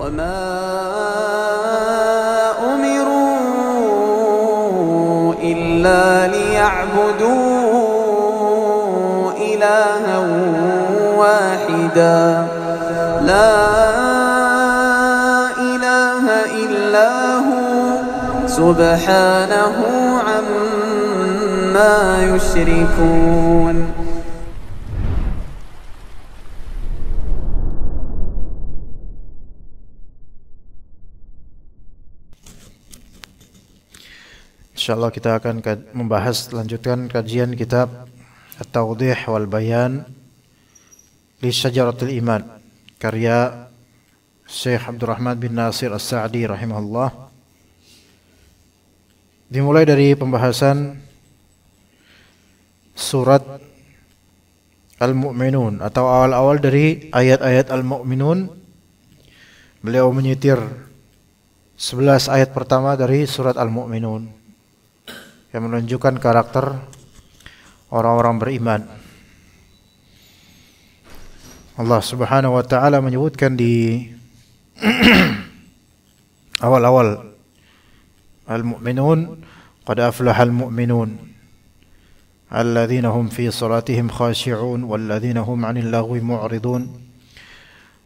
وما أمروا إلا ليعبدوا إلها واحدا لا إله إلا هو سبحانه عما يشركون. Insyaallah kita akan lanjutkan kajian kitab At-Tawdih wal Bayan li Syajaratul Iman karya Syekh Abdurrahman bin Nasir As-Sa'di rahimahullah. Dimulai dari pembahasan surat Al-Mu'minun atau awal-awal dari ayat-ayat Al-Mu'minun. Beliau menyitir 11 ayat pertama dari surat Al-Mu'minun yang menunjukkan karakter orang-orang beriman. Allah Subhanahu wa taala menyebutkan di awal-awal Al-Mu'minun, qad aflahal mu'minun alladzina hum fi salatihim khashi'un walladzina hum 'anil lagwi mu'ridun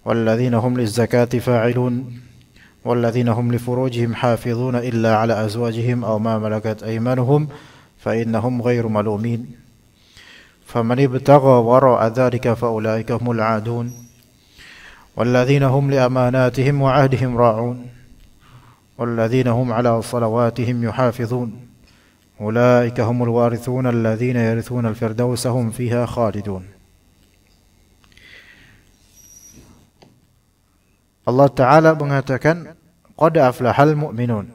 walladzina hum liz-zakati fa'ilun والذين هم لفروجهم حافظون إلا على أزواجهم أو ما ملكت أيمانهم فإنهم غير ملومين فمن ابتغى وراء ذلك فأولئك هم العادون والذين هم لأماناتهم وعهدهم راعون والذين هم على صلواتهم يحافظون أولئك هم الوارثون الذين يرثون الفردوس هم فيها خالدون. Allah Ta'ala mengatakan qad aflahal mu'minun.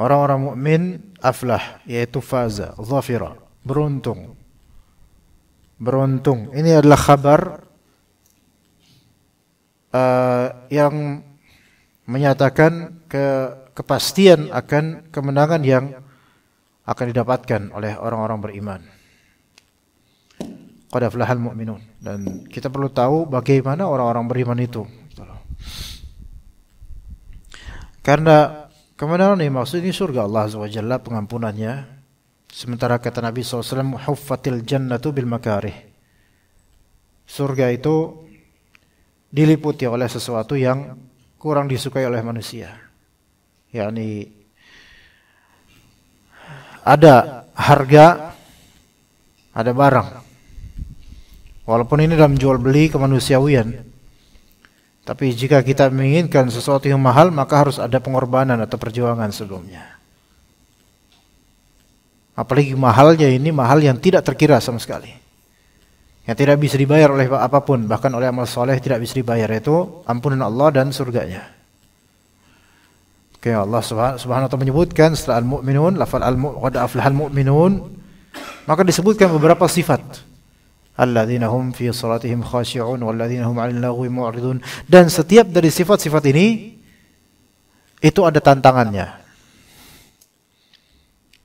Orang-orang mukmin aflah, yaitu faza, zafira, beruntung. Beruntung. Ini adalah kabar yang menyatakan kepastian akan kemenangan yang akan didapatkan oleh orang-orang beriman. Qad aflahal mu'minun. Dan kita perlu tahu bagaimana orang-orang beriman itu. Karena kemenangan yang maksud ini surga Allah Azza wa Jalla, pengampunannya. Sementara kata Nabi SAW, huffatil jannatu bil makarih. Surga itu diliputi oleh sesuatu yang kurang disukai oleh manusia. yakni ada harga, ada barang. Walaupun ini dalam jual beli kemanusiawian, tapi jika kita menginginkan sesuatu yang mahal, maka harus ada pengorbanan atau perjuangan sebelumnya. Apalagi mahalnya ini mahal yang tidak terkira sama sekali, yang tidak bisa dibayar oleh apapun, bahkan oleh amal soleh tidak bisa dibayar, yaitu ampunan Allah dan surganya. Oke, Allah Subhanahu wa ta'ala menyebutkan setelah al-mu'minun, lafal qad aflahal mu'minun, maka disebutkan beberapa sifat. Alladzina hum fi salatihim khashi'un walladzina hum 'anil lagwi mu'ridun. Dan setiap dari sifat-sifat ini itu ada tantangannya.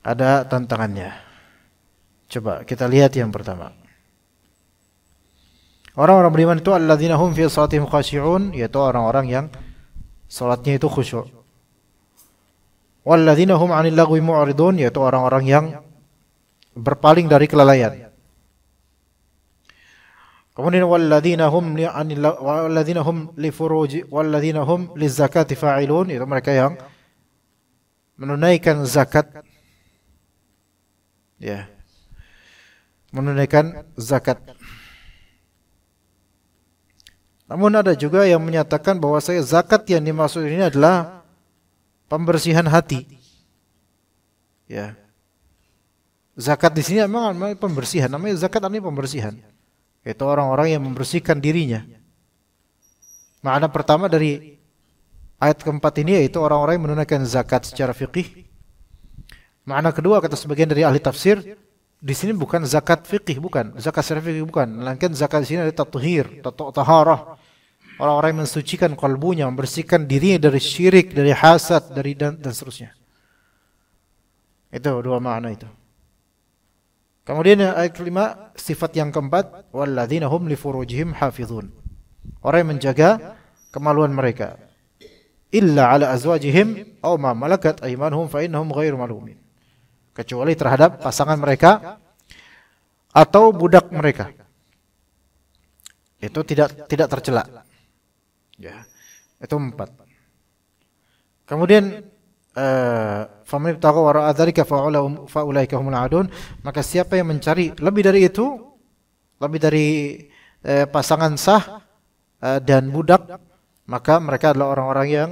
Ada tantangannya. Coba kita lihat yang pertama. Orang-orang beriman itu alladzina hum fi salatihim khashi'un, yaitu orang-orang yang salatnya itu khusyuk. Walladzina hum 'anil lagwi mu'ridun, yaitu orang-orang yang berpaling dari kelalaian. Kemudian walladzina hum li furuji walladzina hum lizakati fa'ilun, itu mereka yang menunaikan zakat. Ya. Menunaikan zakat. Namun ada juga yang menyatakan bahwa zakat yang dimaksud ini adalah pembersihan hati. Ya. Zakat di sini memang pembersihan, namanya zakat artinya pembersihan. Itu orang-orang yang membersihkan dirinya. Makna pertama dari ayat keempat ini yaitu orang-orang yang menunaikan zakat secara fikih. Makna kedua kata sebagian dari ahli tafsir, di sini bukan zakat fikih, bukan zakat secara fikih, bukan, melainkan zakat di sini ada tathhir, taharah. Orang-orang yang mensucikan kalbunya, membersihkan dirinya dari syirik, dari hasad, dari dan seterusnya. Itu dua makna itu. Kemudian ayat kelima, sifat yang keempat, walladzina hum li furujihim hafizun. Orang yang menjaga kemaluan mereka. Illa ala azwajihim aw ma malakat aymanuhum fa innahum ghairu malumin. Kecuali terhadap pasangan mereka atau budak mereka. Itu tidak tercela. Ya. Itu 4. Kemudian faman ibtagha wara'a dzalika fa ulaika humul adun, maka siapa yang mencari lebih dari itu, lebih dari pasangan sah dan budak, maka mereka adalah orang-orang yang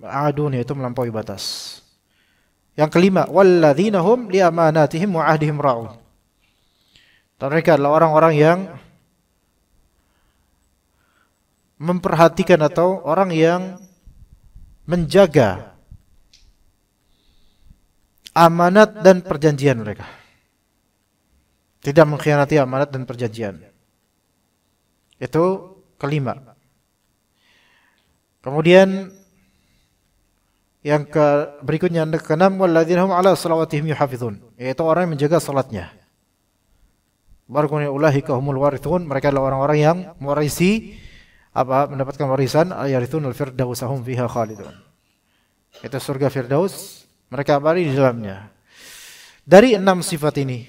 adun, yaitu melampaui batas. Yang kelima, walladzina hum li amanatihim wa ahdihim ra'un. Mereka adalah orang-orang yang memperhatikan atau orang yang menjaga amanat dan perjanjian mereka. Tidak mengkhianati amanat dan perjanjian. Itu kelima. Kemudian yang berikutnya, yang keenam, walladzina hum ala salawatihim yuhafizun, yaitu orang yang menjaga salatnya. Barakun ulaika humul warithun, mereka adalah orang-orang yang mewarisi mendapatkan warisan, yarithunul firdausahum fiha khalidun. Itu surga Firdaus, mereka abadi di dalamnya. Dari 6 sifat ini,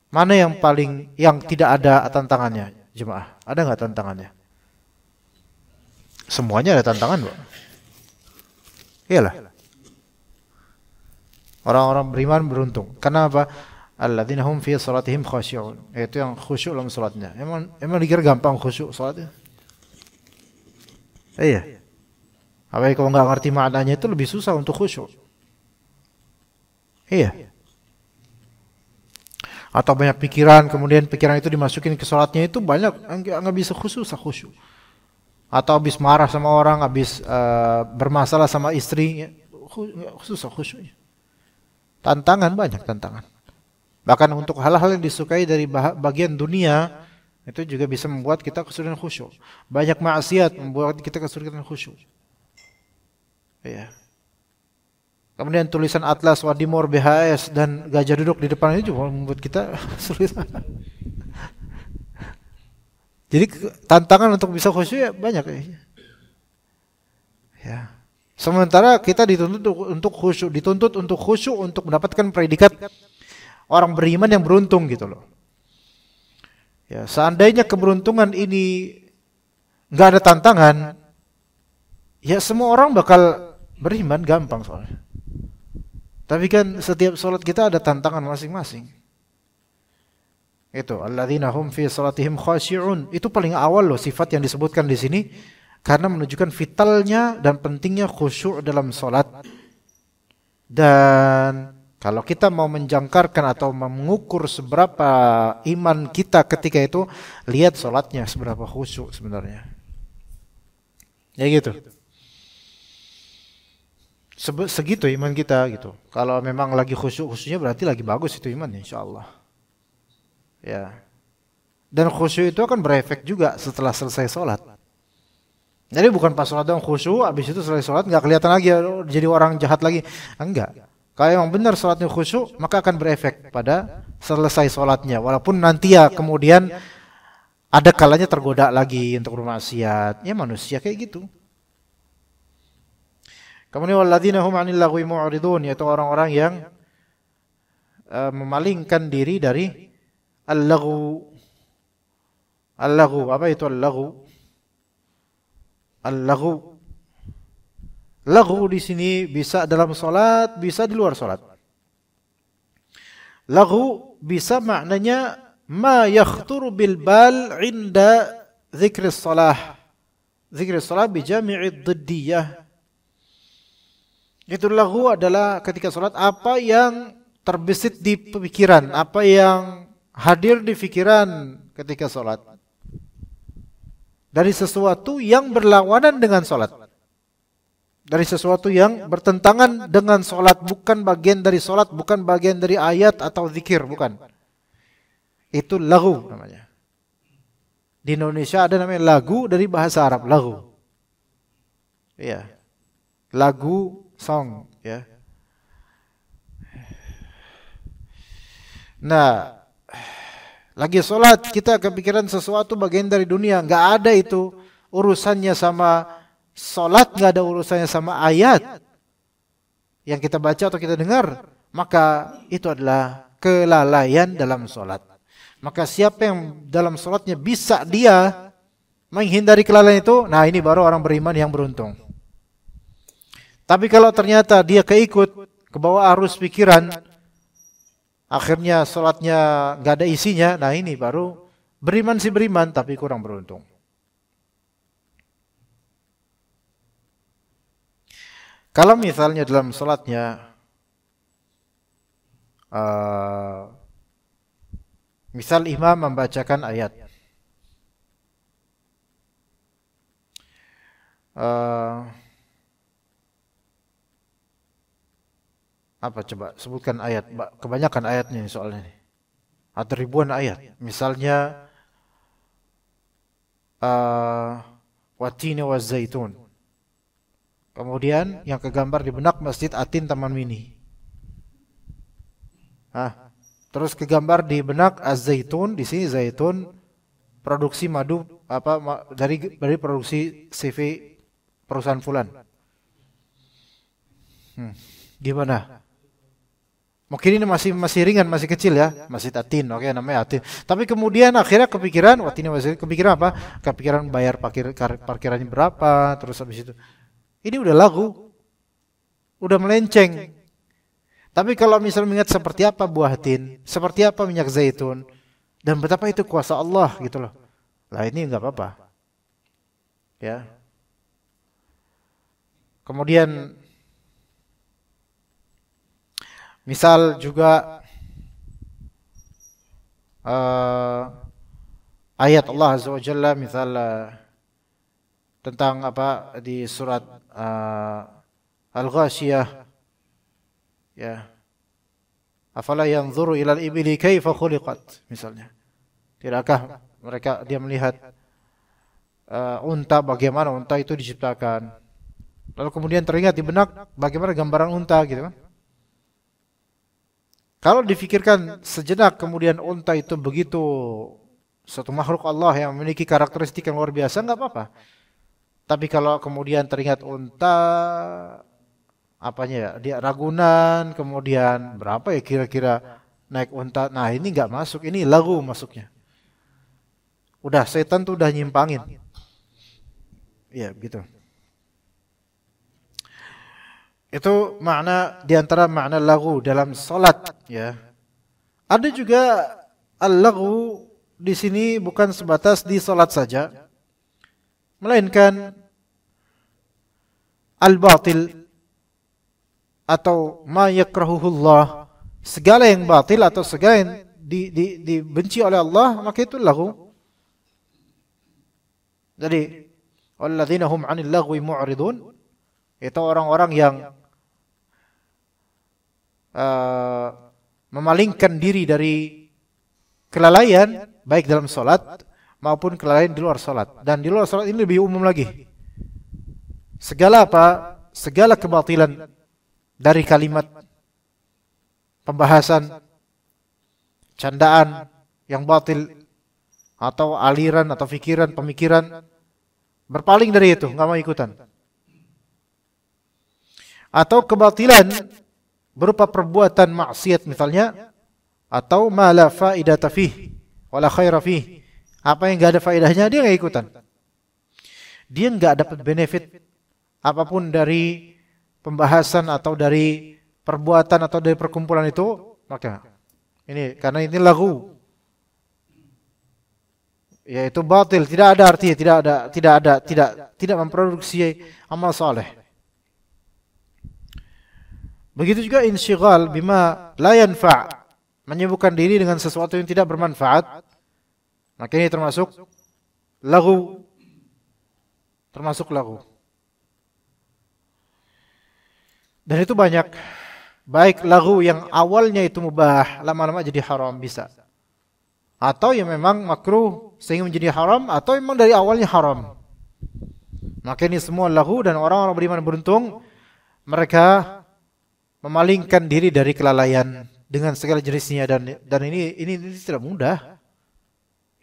mana yang tidak ada tantangannya, jemaah? Ada enggak tantangannya? Semuanya ada tantangan, Pak. Iyalah. Orang-orang beriman beruntung. Kenapa? Alladzina hum fi salatihim khashi'un. Itu yang khusyuk dalam salatnya. Emang dikira gampang khusyuk salatnya? Iya. Apalagi kalau nggak ngerti maknanya itu lebih susah untuk khusyuk. Iya. Atau banyak pikiran, kemudian pikiran itu dimasukin ke salatnya, itu banyak nggak bisa khusyuk. Atau habis marah sama orang, habis bermasalah sama istri, susah khusyuknya. Banyak tantangan. Bahkan untuk hal-hal yang disukai dari bagian dunia, itu juga bisa membuat kita kesulitan khusyuk. Banyak maksiat membuat kita kesulitan khusyuk. Ya. Kemudian tulisan Atlas, Wadimor, BHS, dan gajah duduk di depan itu juga membuat kita kesulitan. Jadi tantangan untuk bisa khusyuk ya banyak. Ya. Sementara kita dituntut untuk khusyuk untuk mendapatkan predikat orang beriman yang beruntung gitu loh. Ya, seandainya keberuntungan ini nggak ada tantangan, ya semua orang bakal beriman gampang soalnya. Tapi kan setiap sholat kita ada tantangan masing-masing. Itu alladzina hum fi salatihim khashi'un. Itu paling awal loh sifat yang disebutkan di sini, karena menunjukkan vitalnya dan pentingnya khusyuk dalam sholat. Dan kalau kita mau menjangkarkan atau mengukur seberapa iman kita ketika itu, lihat sholatnya seberapa khusyuk sebenarnya. Ya gitu. Segitu iman kita gitu. Kalau memang lagi khusyuknya berarti lagi bagus itu imannya, insyaallah. Ya. Dan khusyuk itu akan berefek juga setelah selesai sholat. Jadi bukan pas sholat dong khusyuk, habis itu selesai sholat nggak kelihatan lagi jadi orang jahat lagi. Enggak. Kalau yang benar sholatnya khusyuk, maka akan berefek pada selesai sholatnya. Walaupun nanti ya kemudian ada kalanya tergoda lagi untuk bermaksiat. Ya manusia kayak gitu. Kemudian walladzina hum 'anil lagwi mu'ridun, yaitu orang-orang yang memalingkan diri dari al-laghu. Al-laghu, apa itu al-laghu? Al-laghu. Laghu di sini bisa dalam salat, bisa di luar salat. Laghu bisa maknanya ma yakhturu bil bal 'inda dzikri shalah. Dzikri shalah bi jami'i dhiddiyah. Itu laghu adalah ketika salat apa yang terbesit di pikiran, apa yang hadir di pikiran ketika salat. Dari sesuatu yang berlawanan dengan salat. Dari sesuatu yang bertentangan dengan salat, bukan bagian dari salat, bukan bagian dari ayat atau zikir, bukan. Itu laghu namanya. Di Indonesia ada namanya lagu dari bahasa Arab, laghu. Iya. Lagu, song, ya. Nah, Lagi sholat kita kepikiran sesuatu bagian dari dunia, nggak ada itu urusannya sama sholat, nggak ada urusannya sama ayat yang kita baca atau kita dengar, maka itu adalah kelalaian dalam sholat. Maka siapa yang dalam sholatnya bisa dia menghindari kelalaian itu, nah ini baru orang beriman yang beruntung. Tapi kalau ternyata dia keikut, kebawa arus pikiran, akhirnya sholatnya nggak ada isinya, nah ini baru beriman sih beriman, tapi kurang beruntung. Kalau misalnya dalam sholatnya, misal imam membacakan ayat, apa coba sebutkan ayat, kebanyakan ayatnya ini soalnya nih. Ada ribuan ayat. Misalnya watini wa zaitun. Kemudian yang kegambar di benak Masjid Atin Taman Mini. Terus kegambar di benak Az-Zaitun, di sini zaitun produksi madu dari produksi CV perusahaan fulan. Gimana? Mungkin ini masih ringan, masih kecil ya, Masjid Atin, oke, namanya Atin. Tapi kemudian akhirnya kepikiran, waktu ini masih kepikiran apa? Kepikiran bayar parkirannya berapa, terus habis itu. Ini udah lagu, udah melenceng. Tapi kalau misalnya mengingat seperti apa buah tin, seperti apa minyak zaitun, dan betapa itu kuasa Allah gitu loh. Lah ini nggak apa-apa, ya. Kemudian misal juga ayat Allah Azza wa Jalla, misal tentang apa di surat Al-Ghashiyah, ya, afala yanzuru ilal ibili kaifa khuliqat, misalnya, tidakkah dia melihat unta, bagaimana unta itu diciptakan, lalu kemudian teringat di benak bagaimana gambaran unta gitu kan. Kalau difikirkan sejenak kemudian unta itu begitu suatu makhluk Allah yang memiliki karakteristik yang luar biasa, nggak apa-apa. Tapi kalau kemudian teringat unta, apanya ya, dia Ragunan, kemudian berapa ya kira-kira naik unta, nah ini nggak masuk, ini lagu masuknya. Udah setan tuh udah nyimpangin. Ya gitu. Itu makna diantara makna lagu dalam salat, ya. Ada juga al-lagu di sini bukan sebatas di salat saja, melainkan al-batil atau ma yakrahuhullah, segala yang batil atau segala yang dibenci oleh Allah, maka itu lagu. Jadi walladzina hum 'anil lagwi mu'ridun, itu orang-orang yang memalingkan diri dari kelalaian baik dalam salat maupun kelalaian di luar salat. Dan di luar salat ini lebih umum lagi. Segala apa? Segala kebatilan dari kalimat, pembahasan, candaan yang batil, atau aliran atau pemikiran berpaling dari itu, nggak mau ikutan. Atau kebatilan berupa perbuatan maksiat misalnya, atau ma la faidata fih wala khaira fih, apa yang enggak ada faedahnya dia enggak ikutan. Dia enggak dapat benefit apapun dari pembahasan atau dari perbuatan atau dari perkumpulan itu, maka ini karena ini lagu, yaitu batil, tidak ada artinya, tidak memproduksi amal saleh. Begitu juga insyighal bima la yanfa', menyibukkan diri dengan sesuatu yang tidak bermanfaat, maka ini termasuk lagu. Dan itu banyak, baik lagu yang awalnya itu mubah, lama-lama jadi haram bisa. Atau yang memang makruh sehingga menjadi haram, atau memang dari awalnya haram. Maka ini semua lagu, dan orang-orang beriman beruntung, mereka memalingkan diri dari kelalaian dengan segala jenisnya, dan ini tidak mudah.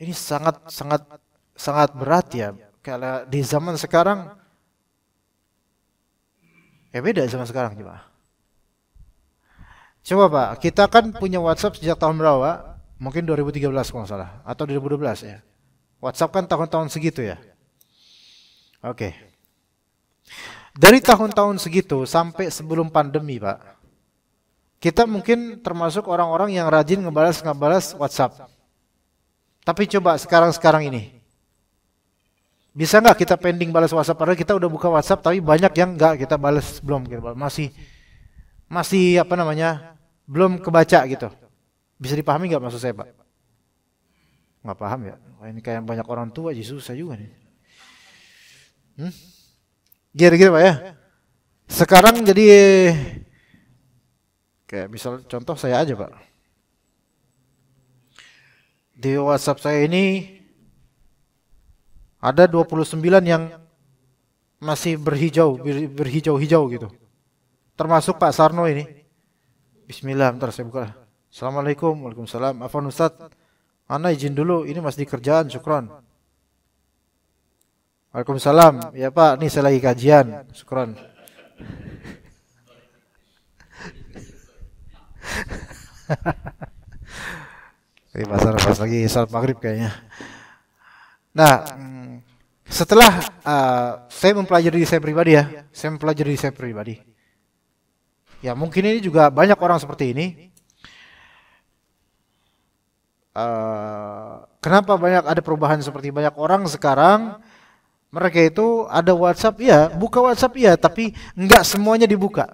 Ini sangat berat ya. Kalau di zaman sekarang, ya beda sama sekarang coba. Coba Pak, kita kan punya WhatsApp sejak tahun berapa? Mungkin 2013 kalau nggak salah, atau 2012 ya. WhatsApp kan tahun-tahun segitu ya. Oke. Dari tahun-tahun segitu sampai sebelum pandemi Pak, kita mungkin termasuk orang-orang yang rajin ngebalas WhatsApp. Tapi coba sekarang ini, bisa nggak kita pending balas WhatsApp? Padahal kita udah buka WhatsApp, tapi banyak yang nggak kita balas, belum kita balas. Masih apa namanya, belum kebaca gitu. Bisa dipahami nggak maksud saya Pak? Nggak paham ya? Wah, ini kayak banyak orang tua aja susah juga nih. Gitu Pak ya. Sekarang jadi kayak misal contoh saya aja Pak. Di WhatsApp saya ini ada 29 yang masih berhijau-hijau gitu. Termasuk Pak Sarno ini. Bismillah, bentar saya buka. Assalamualaikum, waalaikumsalam. Afwan Ustaz, ana izin dulu, ini masih di kerjaan, syukron. Waalaikumsalam. Ya Pak, nih saya lagi kajian, syukron. Ini pas lagi salat maghrib kayaknya. Nah, setelah saya mempelajari diri saya pribadi, ya mungkin ini juga banyak orang seperti ini. Kenapa ada perubahan seperti banyak orang sekarang? Mereka itu ada WhatsApp, ya, buka WhatsApp ya, tapi enggak semuanya dibuka,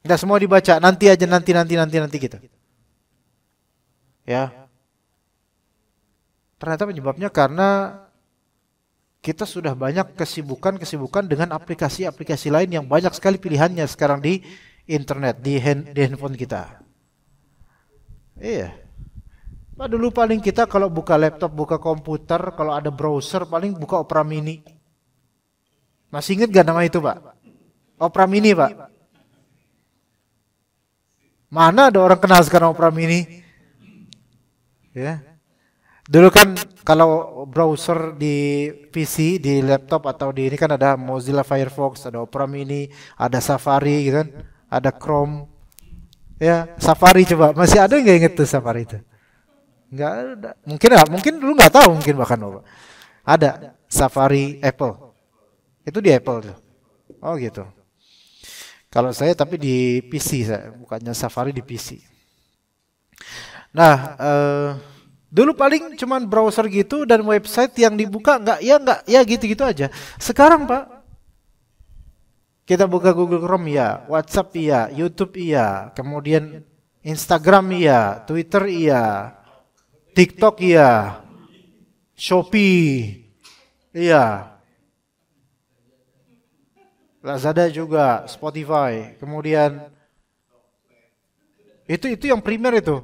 enggak semua dibaca. Nanti aja, nanti gitu. Ya, ternyata penyebabnya karena kita sudah banyak kesibukan dengan aplikasi-aplikasi lain yang banyak sekali pilihannya sekarang di internet, di handphone kita. Iya. Pak, dulu paling kita kalau buka laptop, buka komputer, kalau ada browser paling buka Opera Mini. Masih ingat gak nama itu Pak? Opera Mini Pak. Mana ada orang kenal sekarang Opera Mini? Ya. Dulu kan kalau browser di PC, di laptop atau di ini kan ada Mozilla Firefox, ada Opera Mini, ada Safari gitu kan, ada Chrome. Ya, Safari coba. Masih ada nggak inget tuh Safari itu? Nggak ada. Mungkin dulu nggak tahu, mungkin bahkan Bapak. Ada Safari Apple. Itu di Apple tuh. Oh gitu. Kalau saya tapi di PC saya, bukannya Safari di PC. Nah, dulu paling cuman browser gitu dan website yang dibuka nggak ya gitu-gitu aja. Sekarang Pak, kita buka Google Chrome ya, WhatsApp iya, YouTube iya, kemudian Instagram iya, Twitter iya, TikTok iya, Shopee iya, Lazada juga, Spotify, kemudian itu yang primer itu.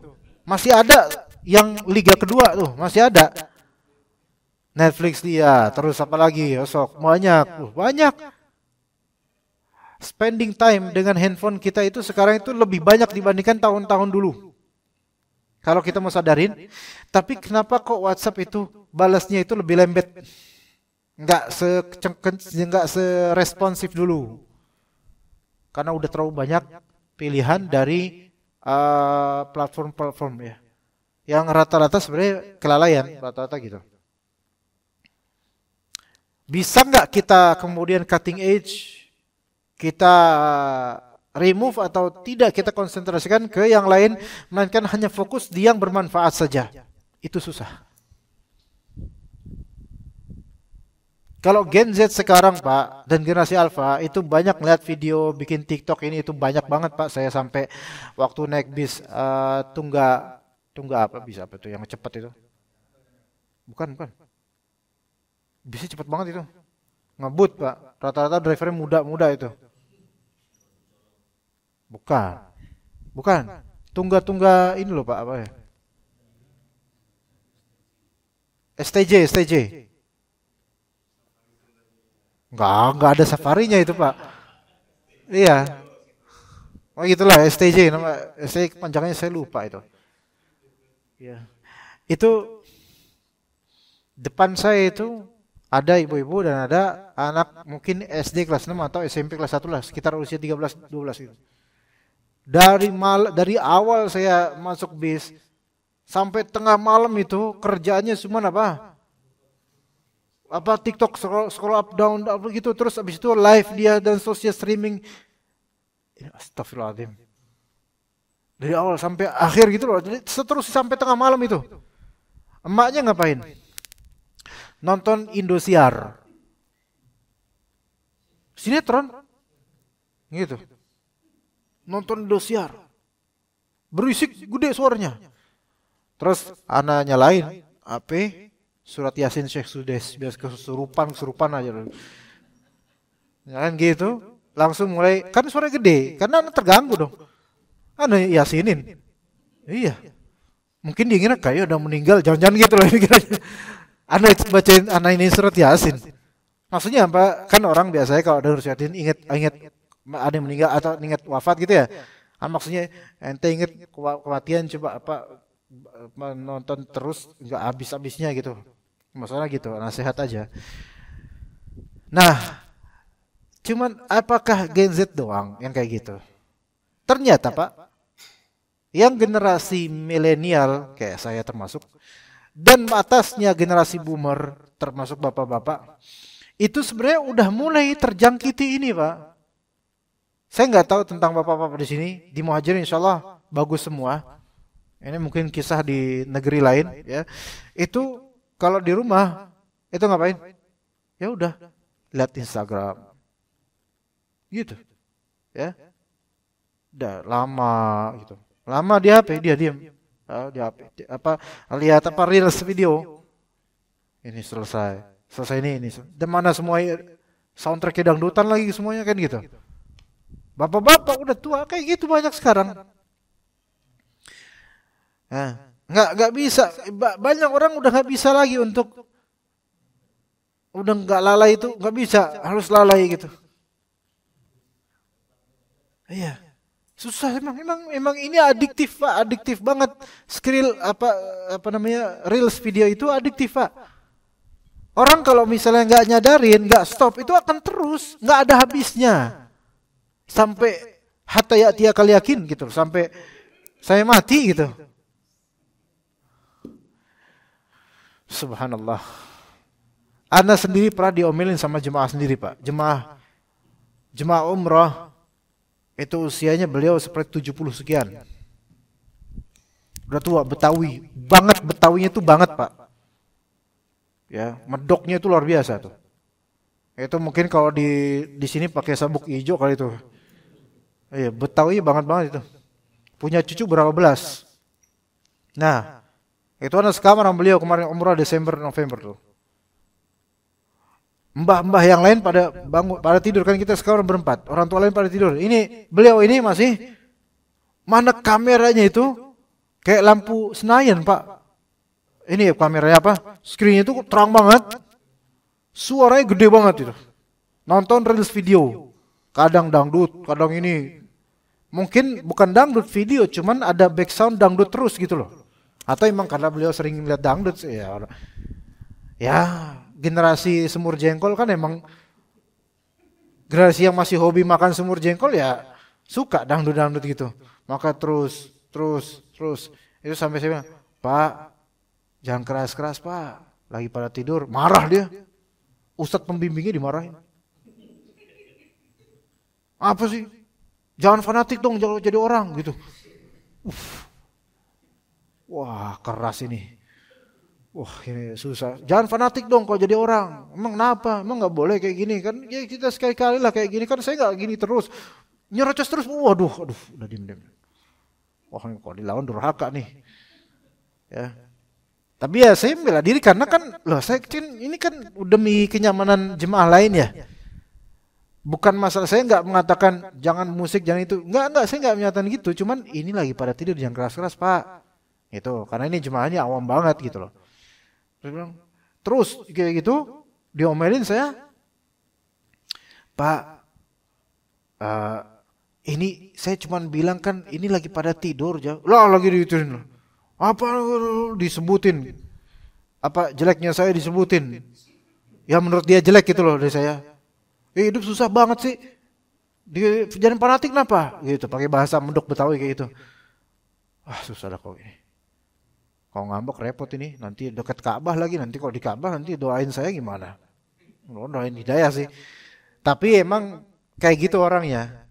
Masih ada yang liga kedua tuh, masih ada. Netflix dia, terus apa lagi? Sok banyak. Spending time dengan handphone kita itu sekarang itu lebih banyak dibandingkan tahun-tahun dulu. Kalau kita mau sadarin, tapi kenapa kok WhatsApp itu balasnya itu lebih lembet? Enggak seresponsif dulu. Karena udah terlalu banyak pilihan dari platform-platform ya, yang rata-rata sebenarnya kelalaian, rata-rata gitu. Bisa nggak kita kemudian cutting edge, kita remove atau tidak kita konsentrasikan ke yang lain, melainkan hanya fokus di yang bermanfaat saja? Itu susah. Kalau Gen Z sekarang Pak dan generasi Alpha itu banyak melihat video bikin TikTok ini, itu banyak banget Pak. Saya sampai waktu naik bis tungga apa bisa apa itu yang cepat itu? Bukan. Bisnya cepat banget itu. Ngebut Pak. Rata-rata drivernya muda itu. Bukan. Tungga ini loh Pak, apa ya? STJ. Enggak ada safarinya itu Pak. Iya. Oh itulah STJ, nama STJ panjangnya saya lupa itu. Iya. Itu Depan saya itu ada ibu-ibu dan ada anak mungkin SD kelas 6 atau SMP kelas 1 lah, sekitar usia 13-12 gitu. Dari awal saya masuk bis sampai tengah malam itu kerjaannya cuma apa? Apa TikTok scroll up down apa gitu, terus habis itu live dia dan social streaming. Astagfirullahaladzim. Dari awal sampai akhir gitu loh. Jadi seterus sampai tengah malam itu. Emaknya ngapain? Nonton Indosiar. Sinetron. Gitu. Nonton Indosiar. Berisik gede suaranya. Terus anaknya lain, apa? Surat Yasin Syekh Sudes, biasa kesurupan aja. Ya kan gitu. Langsung mulai, kan suara gede, karena anak terganggu dong. Anak Yasinin. Iya. Mungkin dia kira kayak udah meninggal, jangan-jangan gitu loh. Anak bacain anak ini surat Yasin. Maksudnya apa? Kan orang biasanya kalau dengar surat Yasin ingat ada yang meninggal atau ingat wafat gitu ya. Maksudnya ente ingat kematian coba apa menonton terus nggak habis-habisnya gitu. Masalah gitu, nasihat aja. Nah, cuman apakah Gen Z doang yang kayak gitu? Ternyata Pak, yang generasi milenial kayak saya termasuk, dan atasnya generasi boomer termasuk bapak-bapak, itu sebenarnya udah mulai terjangkiti ini Pak. Saya nggak tahu tentang bapak-bapak di sini, di Muhajirin insya Allah bagus semua. Ini mungkin kisah di negeri lain ya. Itu kalau di rumah itu ngapain? Ya udah lihat Instagram. Gitu. Ya. Udah lama gitu. Lama di HP dia diam. Di HP apa lihat apa reels video. Ini selesai. Selesai ini. Dan mana semua soundtrack dangdutan lagi semuanya kan gitu. Bapak-bapak udah tua kayak gitu banyak sekarang. Nah, nggak bisa. Banyak orang udah nggak bisa lagi untuk udah nggak lalai itu nggak bisa, harus lalai gitu. Iya, susah emang ini adiktif Pak, adiktif banget. Skrill apa namanya reels video itu adiktif Pak. Orang kalau misalnya nggak nyadarin, nggak stop itu akan terus, nggak ada habisnya. Sampai hatta ya kali yakin gitu, sampai saya mati gitu. Subhanallah. Anda sendiri pernah diomelin sama jemaah sendiri Pak. Jemaah umrah itu usianya beliau seperti 70 sekian. Udah tua, Betawi. Banget Betawinya itu banget Pak. Ya, medoknya itu luar biasa tuh. Itu mungkin kalau di sini pakai sabuk hijau kali itu. Iya, Betawi banget itu. Punya cucu berapa belas. Nah, itu anak sekamar sama beliau kemarin umrah Desember November tuh. Mbah-mbah yang lain pada bangun, pada tidur kan kita sekarang berempat. Orang tua lain pada tidur. Ini beliau ini masih mana kameranya itu kayak lampu Senayan Pak. Ini kameranya apa? Screennya itu terang banget. Suaranya gede banget itu. Nonton reels video. Kadang dangdut, kadang ini. Mungkin bukan dangdut video, cuman ada background dangdut terus gitu loh. Atau emang karena beliau sering lihat dangdut ya generasi semur jengkol kan emang generasi yang masih hobi makan semur jengkol ya suka dangdut gitu. Maka terus itu sampai saya bilang, Pak jangan keras Pak, lagi pada tidur, marah dia. Ustadz pembimbingnya dimarahin. Apa sih? Jangan fanatik dong, jangan jadi orang gitu. Wah keras ini. Wah ini susah. Jangan fanatik dong kalau jadi orang. Emang kenapa? Emang nggak boleh kayak gini kan? Ya kita sekali-kali lah kayak gini kan. Saya nggak gini terus. Nyerocos terus. Waduh, udah diem. Wah ini kalau dilawan durhaka nih. Ya. Tapi ya saya bela diri karena kan loh saya ini kan demi kenyamanan jemaah lain ya. Bukan masalah saya nggak mengatakan jangan musik jangan itu. Enggak saya nggak menyatakan gitu. Cuman ini lagi pada tidur jangan keras-keras Pak. Itu karena ini jemaahnya awam banget gitu loh. Terus kayak gitu diomelin saya, Pak, ini saya cuman bilang kan ini lagi pada tidur, lah lagi diturin, apa disebutin jeleknya saya disebutin. Ya menurut dia jelek gitu loh dari saya. Hidup susah banget sih. Jangan fanatik kenapa? Gitu, pakai bahasa mendok Betawi kayak gitu. Susah dah kok ini. Kalau ngambek repot ini, nanti dekat Ka'bah lagi, nanti kalau di Ka'bah nanti doain saya gimana? Doain hidayah sih. Tapi emang kayak gitu orangnya.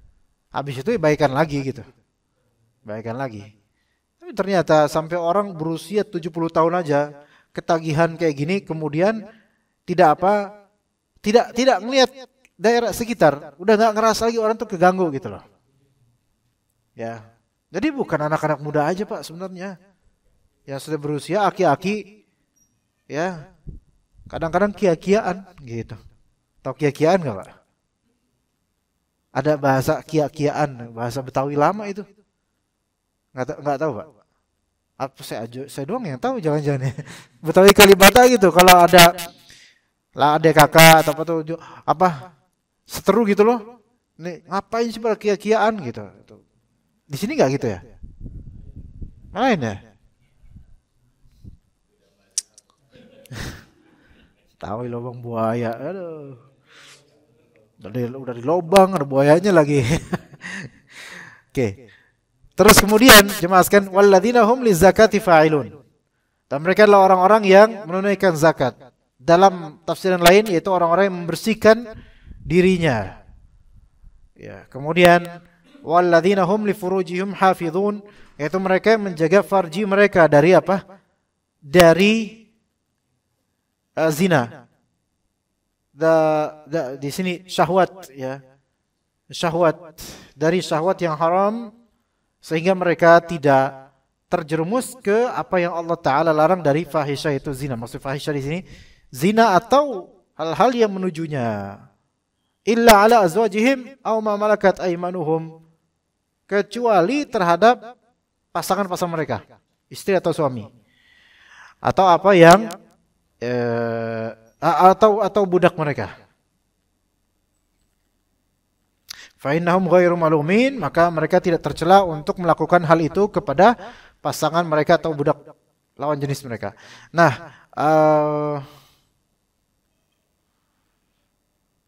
Habis itu baikan lagi gitu. Baikan lagi. Tapi ternyata sampai orang berusia 70 tahun aja ketagihan kayak gini, kemudian tidak ngelihat daerah sekitar, udah nggak ngerasa lagi orang tuh keganggu gitu loh. Ya. Jadi bukan anak-anak muda aja Pak sebenarnya. Yang sudah berusia aki-aki, ya kadang-kadang kia-kiaan gitu. Tahu kia-kiaan nggak Pak? Ada bahasa kia-kiaan, bahasa Betawi lama itu. Nggak tahu Pak. Apa saya doang yang tahu jangan-jangan. Betawi Kalibata gitu. Kalau ada kakak atau apa tuh seteru gitu loh. Nih ngapain sih pada kia-kiaan gitu. Di sini nggak gitu ya? Main ya? Tahu lubang buaya, aduh. Udah di lubang ada buayanya lagi. Oke. Terus kemudian jemaskan walladzina hum lizakati fa'ilun. Dan mereka adalah orang-orang yang menunaikan zakat. Dalam tafsiran lain yaitu orang-orang yang membersihkan dirinya. Ya, kemudian walladzina hum li furujihim hafizun, yaitu mereka yang menjaga farji mereka dari apa? Dari zina. Di sini syahwat ya. Syahwat, dari syahwat yang haram sehingga mereka tidak terjerumus ke apa yang Allah Ta'ala larang dari fahisyah itu zina. Maksud fahisyah di sini zina atau hal-hal yang menujunya. Illa ala azwajihim aw ma malakat aymanuhum, kecuali terhadap pasangan-pasangan mereka, istri atau suami, atau apa yang atau budak mereka. Fa innahum ghairu malumin, maka mereka tidak tercela untuk melakukan hal itu kepada pasangan mereka atau budak lawan jenis mereka. Nah,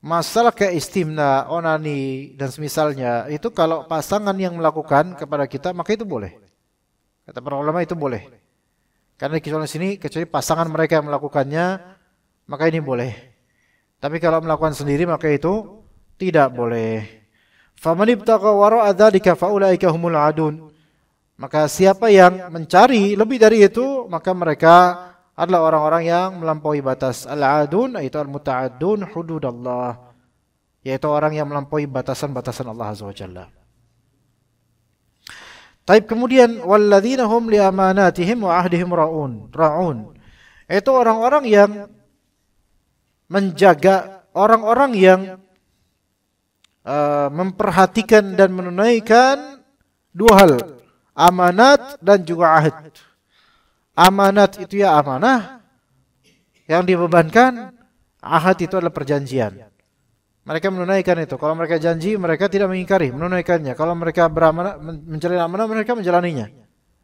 masalah kayak istimna, onani dan semisalnya itu kalau pasangan yang melakukan kepada kita maka itu boleh. Kata para ulama itu boleh. Karena di sini kecuali pasangan mereka yang melakukannya maka ini boleh. Tapi kalau melakukan sendiri maka itu tidak boleh. Faman ibtagha wara'a dzalika faulaika humul adun. Maka siapa yang mencari lebih dari itu maka mereka adalah orang-orang yang melampaui batas. Al-adun yaitu al-muta'addun hududallah, yaitu orang yang melampaui batasan-batasan Allah Azza wa Jalla. Taib kemudian walladzina hum li amanatihim wa ahdihim ra'un. Itu orang-orang yang menjaga, orang-orang yang memperhatikan dan menunaikan dua hal, amanat dan juga ahd. Amanat itu ya amanah yang dibebankan, ahad itu adalah perjanjian. Mereka menunaikan itu. Kalau mereka janji, mereka tidak mengingkari, menunaikannya. Kalau mereka beramanah, menjalani amanah, mereka menjalaninya.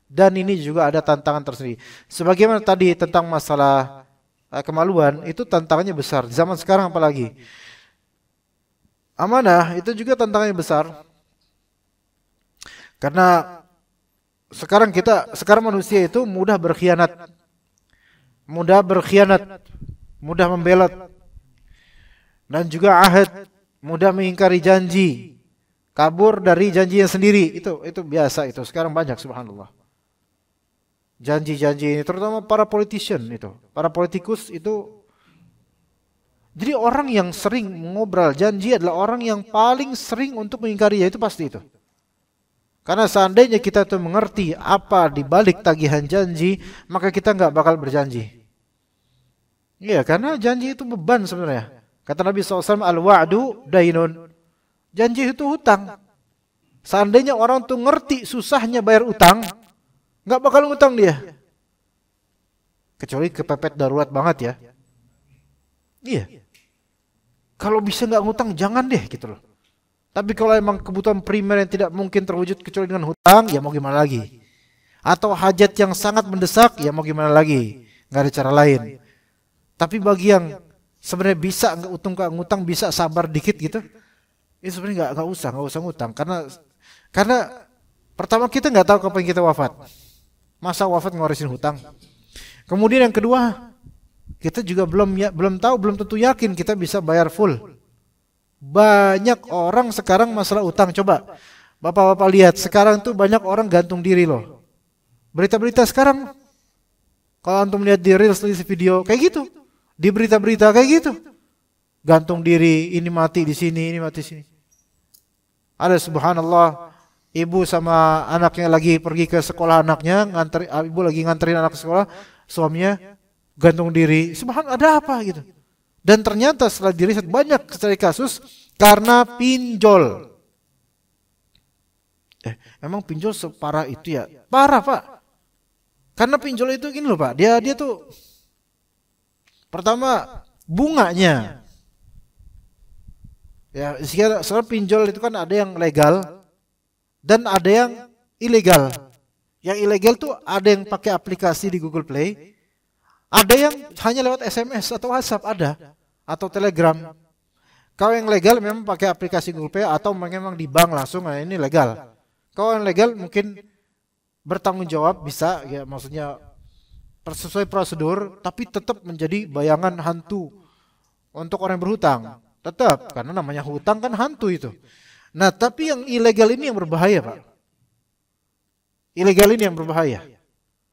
Dan ini juga ada tantangan tersendiri. Sebagaimana tadi tentang masalah kemaluan, itu tantangannya besar. Di zaman sekarang apalagi. Amanah itu juga tantangannya besar. Karena sekarang manusia itu mudah berkhianat. Mudah membelot. Dan juga ahad, mudah mengingkari janji, kabur dari janjinya sendiri. Itu biasa itu. Sekarang banyak subhanallah. Janji-janji ini terutama para politician itu, para politikus itu. Jadi orang yang sering mengobrol janji adalah orang yang paling sering untuk mengingkarinya, itu pasti itu. Karena seandainya kita tuh mengerti apa di balik tagihan janji, maka kita nggak bakal berjanji. Iya, karena janji itu beban sebenarnya. Kata Nabi SAW, al-wa'du dainun. Janji itu hutang. Seandainya orang tuh ngerti susahnya bayar utang, nggak bakal ngutang dia. Kecuali kepepet darurat banget ya. Iya. Kalau bisa nggak ngutang jangan deh gitu loh. Tapi kalau emang kebutuhan primer yang tidak mungkin terwujud kecuali dengan hutang, ya mau gimana lagi. Atau hajat yang sangat mendesak, ya mau gimana lagi. nggak ada cara lain. Tapi bagi yang sebenarnya bisa ngutang bisa sabar dikit gitu, itu sebenarnya nggak usah ngutang karena pertama kita nggak tahu kapan kita wafat. Masa wafat ngorisin hutang. Kemudian yang kedua, kita juga belum tahu, belum tentu yakin kita bisa bayar full. Banyak orang sekarang masalah utang, coba Bapak-bapak lihat sekarang tuh banyak orang gantung diri loh. Berita-berita sekarang, kalau antum lihat di reels, di video kayak gitu, di berita-berita kayak gitu, gantung diri, ini mati di sini, ini mati di sini. Ada subhanallah, ibu sama anaknya lagi pergi ke sekolah anaknya, ibu lagi nganterin anak ke sekolah, suaminya gantung diri. Subhanallah, ada apa gitu? Dan ternyata setelah diriset banyak sekali kasus karena pinjol. Emang pinjol separah itu ya? Parah Pak. Karena pinjol itu gini loh Pak, dia tuh pertama bunganya. Ya, sekarang pinjol itu kan ada yang legal dan ada yang ilegal. Yang ilegal tuh ada yang pakai aplikasi di Google Play, ada yang hanya lewat SMS atau WhatsApp ada, atau Telegram. Kalau yang legal memang pakai aplikasi Google Play atau memang di bank langsung, nah ini legal. Kalau yang legal mungkin bertanggung jawab bisa, ya maksudnya sesuai prosedur, tapi tetap menjadi bayangan hantu untuk orang yang berhutang. Tetap, karena namanya hutang kan hantu itu. Nah, tapi yang ilegal ini yang berbahaya Pak. Ilegal ini yang berbahaya.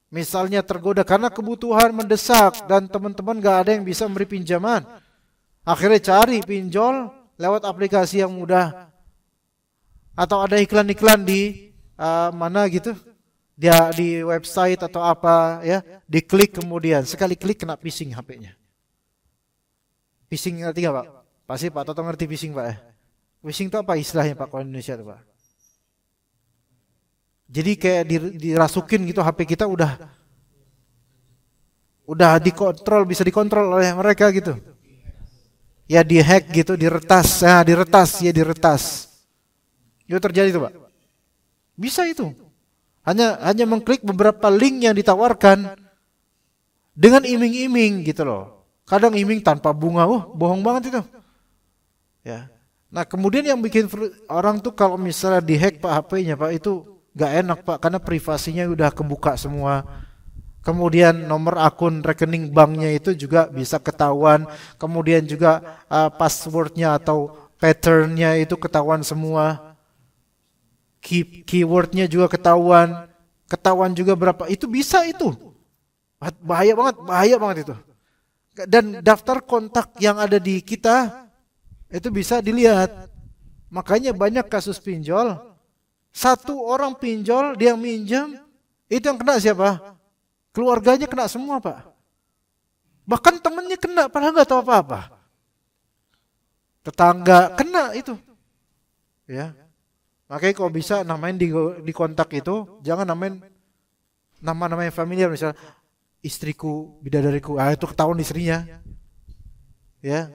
Misalnya tergoda karena kebutuhan mendesak dan teman-teman gak ada yang bisa memberi pinjaman. Akhirnya cari pinjol lewat aplikasi yang mudah. Atau ada iklan-iklan di mana gitu. Dia di website atau apa ya, diklik kemudian sekali klik kena phishing HP-nya. Phishing ngerti gak Pak? Pasti Pak Toto ngerti phishing Pak ya. Phishing itu apa istilahnya Pak kalau Indonesia itu Pak? Jadi kayak dirasukin gitu HP kita udah dikontrol, bisa dikontrol oleh mereka gitu. Ya dihack gitu, diretas. Nah, diretas. Itu terjadi tuh Pak. Bisa itu. Hanya mengklik beberapa link yang ditawarkan dengan iming-iming gitu loh. Kadang iming tanpa bunga, bohong banget itu. Ya. Nah, kemudian yang bikin orang tuh kalau misalnya dihack Pak HP-nya Pak, itu gak enak Pak, karena privasinya udah kebuka semua. Kemudian nomor akun rekening banknya itu juga bisa ketahuan. Kemudian juga passwordnya atau patternnya itu ketahuan semua. Keywordnya juga ketahuan juga berapa. Itu bisa itu. Bahaya banget itu. Dan daftar kontak yang ada di kita itu bisa dilihat. Makanya banyak kasus pinjol. Satu orang pinjol, dia minjam, itu yang kena siapa? Keluarganya kena semua Pak. Bahkan temennya kena, padahal nggak tahu apa-apa. Tetangga kena itu. Ya. Makanya kalau bisa namain di kontak itu, jangan namain nama-nama yang familiar, misalnya istriku, bidadariku, itu ketahuan istrinya. Ya,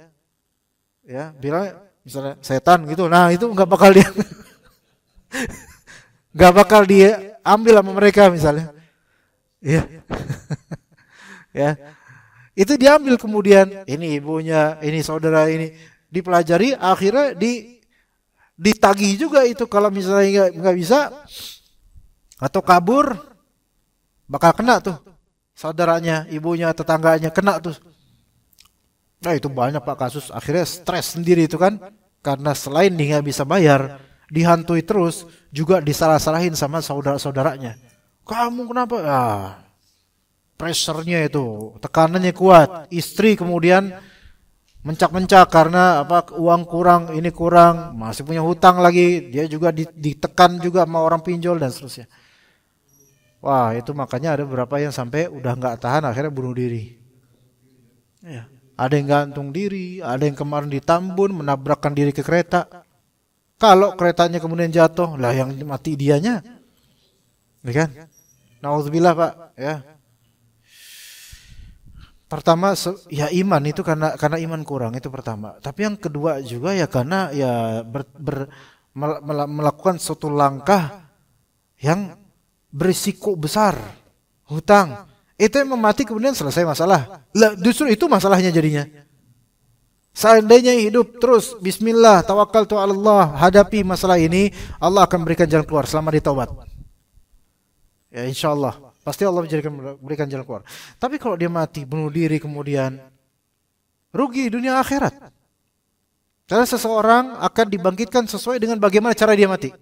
bilang misalnya setan gitu, nah itu nggak bakal diambil sama mereka misalnya. Ya, ya, itu diambil kemudian, ini ibunya, ini saudara, ini dipelajari, akhirnya ditagih juga itu. Kalau misalnya nggak bisa atau kabur, bakal kena tuh saudaranya, ibunya, tetangganya kena tuh. Nah itu banyak Pak kasus, akhirnya stres sendiri itu kan, karena selain dia nggak bisa bayar, dihantui terus, juga disalah-salahin sama saudara-saudaranya. Kamu kenapa? Pressure-nya itu, tekanannya kuat. Istri kemudian mencak-mencak karena uang kurang, ini kurang, masih punya hutang lagi, dia juga ditekan juga sama orang pinjol dan seterusnya. Wah, itu makanya ada beberapa yang sampai udah nggak tahan akhirnya bunuh diri. Ya. Ada yang gantung diri, ada yang kemarin di Tambun menabrakkan diri ke kereta. Kalau keretanya kemudian jatuh, lah yang mati dianya. Ya kan? Nauzubillah Pak, ya. Pertama ya iman itu karena iman kurang, itu pertama. Tapi yang kedua juga ya karena ya melakukan suatu langkah yang berisiko besar. Hutang Itu yang mati kemudian selesai masalah. Lah, justru itu masalahnya jadinya. Seandainya hidup terus bismillah, tawakkaltu 'ala Allah, hadapi masalah ini, Allah akan berikan jalan keluar selama ditaubat. Ya insyaallah, pasti Allah berikan jalan keluar. Tapi kalau dia mati bunuh diri kemudian rugi dunia akhirat. Karena seseorang akan dibangkitkan sesuai dengan bagaimana cara dia mati.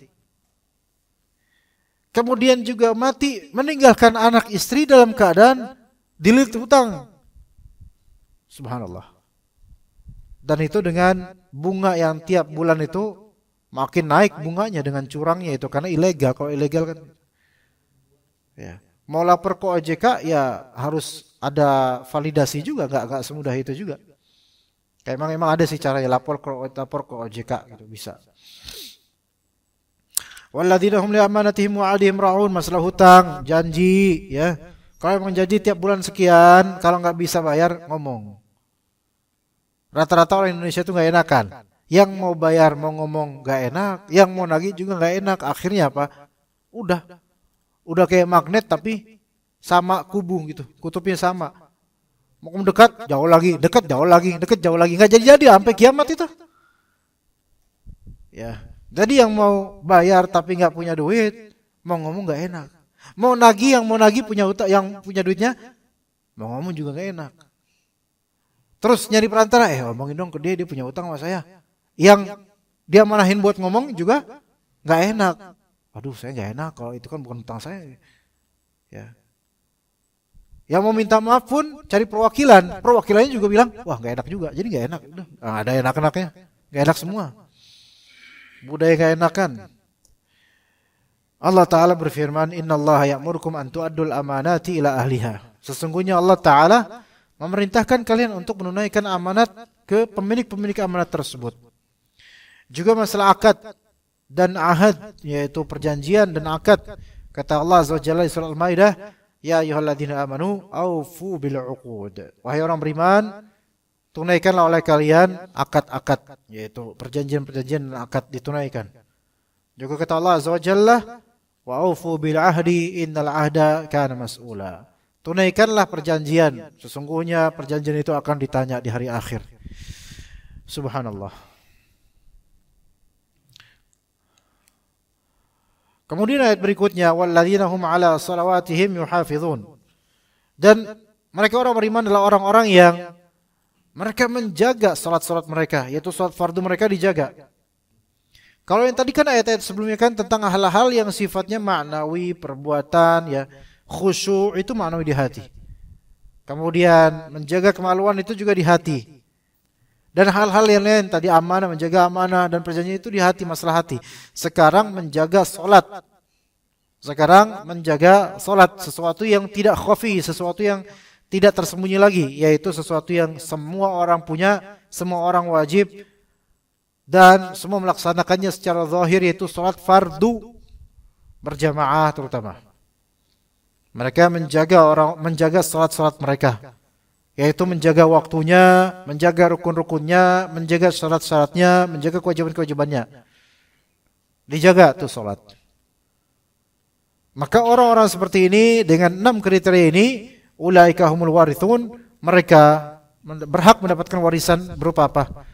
Kemudian juga mati meninggalkan anak istri dalam keadaan dililit hutang. Subhanallah. Dan itu dengan bunga yang tiap bulan itu makin naik bunganya dengan curangnya itu karena ilegal. Kalau ilegal kan ya. Mau lapor ke OJK ya harus ada validasi juga, enggak semudah itu juga. Kayak emang ada sih cara ya lapor ke OJK gitu bisa. Walladzina hum li amanatihim wa 'ahdihim ra'un, masalah hutang, janji ya. Kalau emang janji tiap bulan sekian, kalau enggak bisa bayar ngomong. Rata-rata orang Indonesia itu enggak enakan. Yang mau bayar mau ngomong enggak enak, yang mau nagih juga enggak enak. Akhirnya apa? Udah kayak magnet tapi sama kubu gitu, kutubnya sama. Mau dekat jauh lagi, dekat jauh lagi, dekat jauh lagi, enggak jadi sampai kiamat itu. Ya. Jadi yang mau bayar tapi nggak punya duit, mau ngomong nggak enak. Mau nagih yang mau nagih punya utang, yang punya duitnya, mau ngomong juga nggak enak. Terus nyari perantara, ngomongin dong ke dia punya utang sama saya. Yang dia marahin buat ngomong juga nggak enak. Aduh saya nggak enak kalau itu kan bukan utang saya. Ya. Yang mau minta maaf pun cari perwakilannya juga bilang, wah nggak enak juga, jadi nggak enak. Udah, ada enak-enaknya, nggak enak semua. Budaya keenakan. Allah Ta'ala berfirman, Innallaha ya'murukum an tu'addul amanati ila ahliha. Sesungguhnya Allah Ta'ala memerintahkan kalian untuk menunaikan amanat ke pemilik-pemilik amanat tersebut. Juga masalah akad dan ahad, yaitu perjanjian dan akad. Kata Allah Azza wa Jalla di surah Al-Maidah, Ya ayyuhalladzina amanu aufu bil uqud. Wahai orang beriman, tunaikanlah oleh kalian akad-akad, yaitu perjanjian-perjanjian dan akad ditunaikan. Juga kata Allah Azza wa Jalla, wa aufu bil ahdi innal ahda kana mas'ula. Tunaikanlah perjanjian, sesungguhnya perjanjian itu akan ditanya di hari akhir. Subhanallah. Kemudian ayat berikutnya, walladzina hum ala salawatihim yuhafizun. Dan mereka orang beriman adalah orang-orang yang mereka menjaga salat-salat mereka, yaitu salat fardu mereka dijaga. Kalau yang tadi kan ayat-ayat sebelumnya kan tentang hal-hal yang sifatnya maknawi, perbuatan, ya khusyuk itu maknawi di hati. Kemudian menjaga kemaluan itu juga di hati. Dan hal-hal yang lain tadi amanah, menjaga amanah dan perjanjian itu di hati, masalah hati. Sekarang menjaga salat. Sekarang menjaga salat, sesuatu yang tidak khafi, sesuatu yang tidak tersembunyi lagi, yaitu sesuatu yang semua orang punya, semua orang wajib dan semua melaksanakannya secara zahir, yaitu salat fardu berjamaah terutama. Mereka menjaga salat-salat mereka, yaitu menjaga waktunya, menjaga rukun-rukunnya, menjaga syarat-syaratnya, menjaga kewajiban-kewajibannya. Dijaga tuh salat. Maka orang-orang seperti ini dengan 6 kriteria ini, ulaika humul warithun, mereka berhak mendapatkan warisan berupa apa?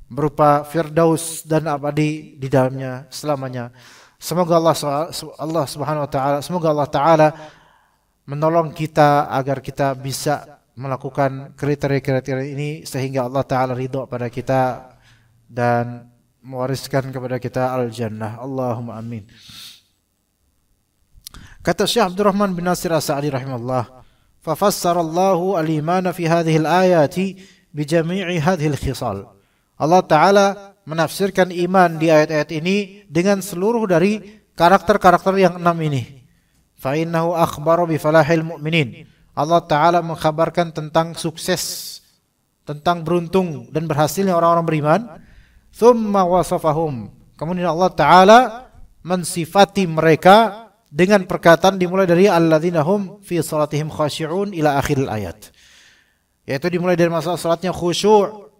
Berupa firdaus dan abadi di dalamnya selamanya. Semoga Allah Subhanahu wa taala, semoga Allah taala menolong kita agar kita bisa melakukan kriteria-kriteria ini sehingga Allah taala ridha pada kita dan mewariskan kepada kita al-jannah. Allahumma amin. Kata Syekh Abdurrahman bin Nasir As-Sa'di rahimahullah, فَفَسَّرَ اللَّهُ الْإِيمَانَ فِي هَذِهِ الْآيَاتِ بِجَمِيعِ هَذِهِ الْخِصَالِ. Allah Ta'ala menafsirkan iman di ayat-ayat ini dengan seluruh dari karakter-karakter yang 6 ini. فَإِنَّهُ أَخْبَرَ بِفَلَاحِ الْمُؤْمِنِينَ. Allah Ta'ala mengkhabarkan tentang sukses, tentang beruntung dan berhasilnya orang-orang beriman. ثُمَّ وَصَفَهُمْ. Kemudian Allah Ta'ala mensifati mereka dengan perkataan dimulai dari alladzina hum fi salatihim khashi'un ila akhir ayat. Yaitu dimulai dari masalah salatnya khusyuk,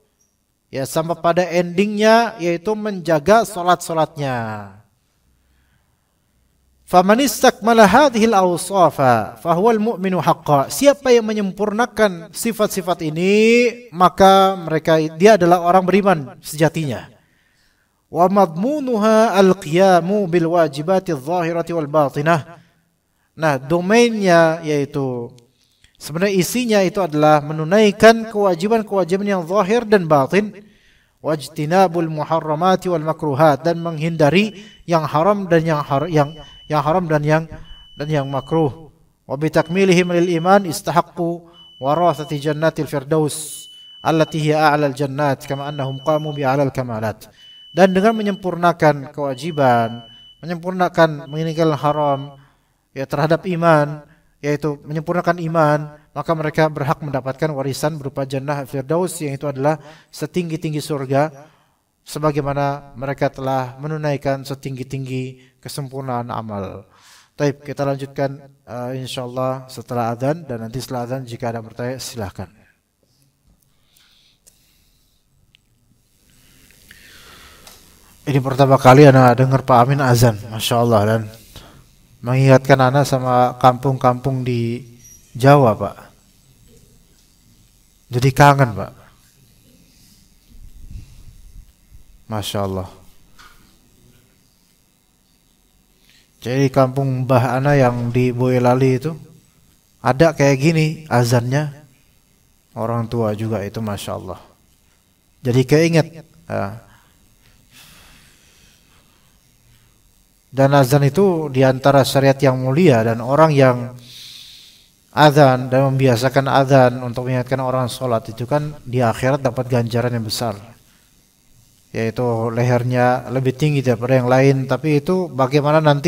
ya sampai pada endingnya yaitu menjaga salat-salatnya. Faman istakmala hadhil awsafa fahuwal mu'minu haqqa. Siapa yang menyempurnakan sifat-sifat ini, maka dia adalah orang beriman sejatinya. Wa madmunuha al-qiyamu bil wajibati adh-dhahirati wal batinah. Nah, domainnya yaitu sebenarnya isinya itu adalah menunaikan kewajiban-kewajiban yang zahir dan batin, wajtinabul muharramati wal makruhat, dan menghindari yang haram dan yang haram dan yang makruh. Wa bi takmilihim lil iman istahaqqu warathati jannatil firdaus allati hiya a'lal jannat kama annahum qamu bi a'lal kamalat. Dan dengan menyempurnakan kewajiban, menyempurnakan meninggalkan haram ya terhadap iman, yaitu menyempurnakan iman, maka mereka berhak mendapatkan warisan berupa jannah firdaus, yang itu adalah setinggi-tinggi surga, sebagaimana mereka telah menunaikan setinggi-tinggi kesempurnaan amal. Baik, kita lanjutkan insyaallah setelah adzan, dan nanti setelah adzan jika ada bertanya silakan. Ini pertama kali ana dengar Pak Amin azan, Masya Allah, dan mengingatkan ana sama kampung-kampung di Jawa, Pak. Jadi kangen, Pak. Masya Allah. Jadi kampung Mbah ana yang di Boyolali itu ada kayak gini azannya, orang tua juga itu, Masya Allah. Jadi keinget dan azan itu diantara syariat yang mulia, dan orang yang azan dan membiasakan azan untuk mengingatkan orang sholat itu kan di akhirat dapat ganjaran yang besar, yaitu lehernya lebih tinggi daripada yang lain. Tapi itu bagaimananya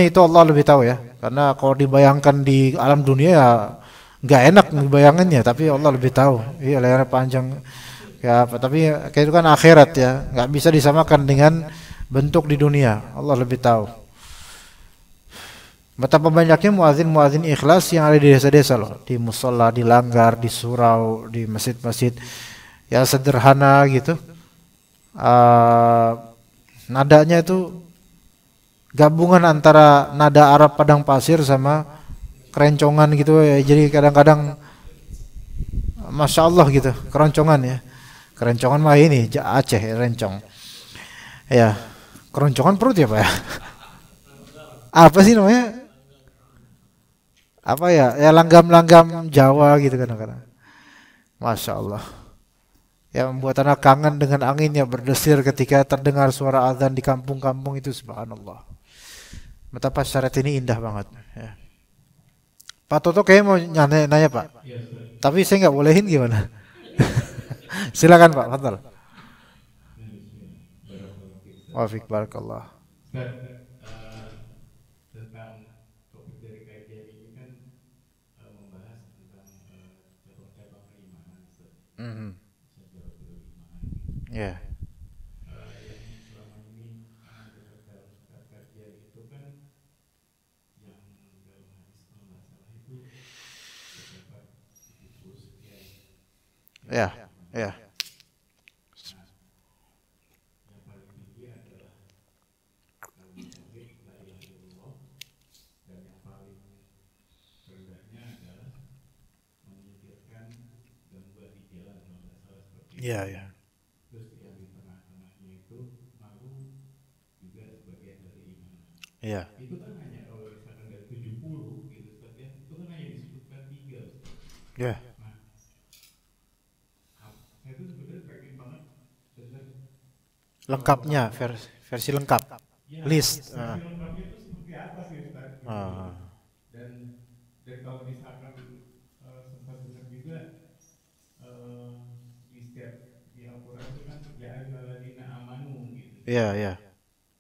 itu Allah lebih tahu ya, karena kalau dibayangkan di alam dunia ya nggak enak bayangannya, tapi Allah lebih tahu. Iya, lehernya panjang ya apa, tapi kayak itu kan akhirat ya, nggak bisa disamakan dengan bentuk di dunia. Allah lebih tahu. Betapa banyaknya muadzin-muadzin ikhlas yang ada di desa-desa loh, di musola, di langgar, di surau, di masjid-masjid yang sederhana gitu. Nadanya itu gabungan antara nada Arab padang pasir sama kerencongan gitu ya. Jadi kadang-kadang Masya Allah gitu, keroncongan ya. Kerencongan mah ini Aceh rencong. Ya, keroncongan perut ya Pak ya. Apa sih namanya? Apa ya? Ya langgam-langgam Jawa gitu kadang-kadang. Masya Allah. Ya membuat anak kangen dengan anginnya berdesir ketika terdengar suara azan di kampung-kampung itu, subhanallah. Betapa syariat ini indah banget. Ya. Pak Toto kayaknya mau nanya Pak. Tapi saya nggak bolehin gimana? Silakan Pak, fadhal. Wafik barakallah. Tentang topik dari kajian ini kan membahas tentang cabang-cabang keimanan, cabang keimanan. Ya. Yang selama ini dengar dalam kajian itu kan yang dalam hadis kalau nggak salah itu terdapat 70 sekian. Ya, ya. Ya, ya. Terus yang di tengah-tengahnya itu malu juga sebagian dari iman. Ya. Itu kan hanya kalau misalkan dari 70 gitu Ustaz ya, itu kan hanya disebutkan 3 Ustaz. Ya. Nah, saya itu sebenarnya pengen banget dengar Lengkapnya, versi lengkap. ya, List. versi lengkapnya itu seperti apa sih Ustaz? Dan kalau misalkan sempat dengar juga di Al-Quran itu kan ya ayyuhalladzina amanu gitu. Iya, iya.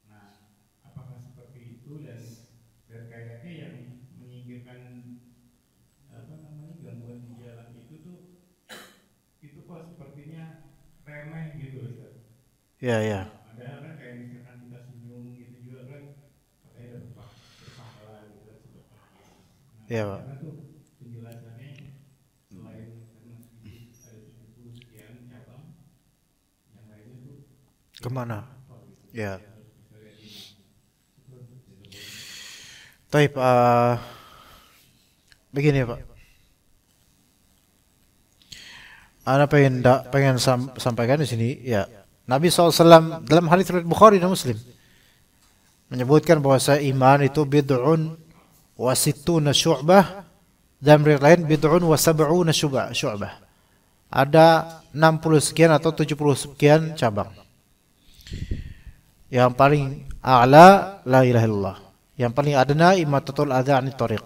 Nah, apakah seperti itu dan kayaknya yang menyingkirkan apa namanya gangguan di jalan itu kok sepertinya remeh gitu Ustaz. Iya, iya. Padahal kan kayak misalkan kita senyum gitu juga kan katanya berpahala gitu kan sedekah. Iya, Nah, Pak. karena tuh penjelasannya selain karena sedikit ada 70 sekian cabang, yang lainnya tuh Kemana? Ya. Taib, begini Pak. Ana pengen sampaikan di sini ya. Nabi SAW dalam hadits riwayat Bukhari dan Muslim menyebutkan bahwa iman itu bid'un wa sittuna syu'bah, dan riwayat lain bid'un wa sab'una syu'bah. Ada 60 sekian atau 70 sekian cabang. Yang paling a'la la ilaha illallah. Yang paling adna imatatul adza 'anit thariq.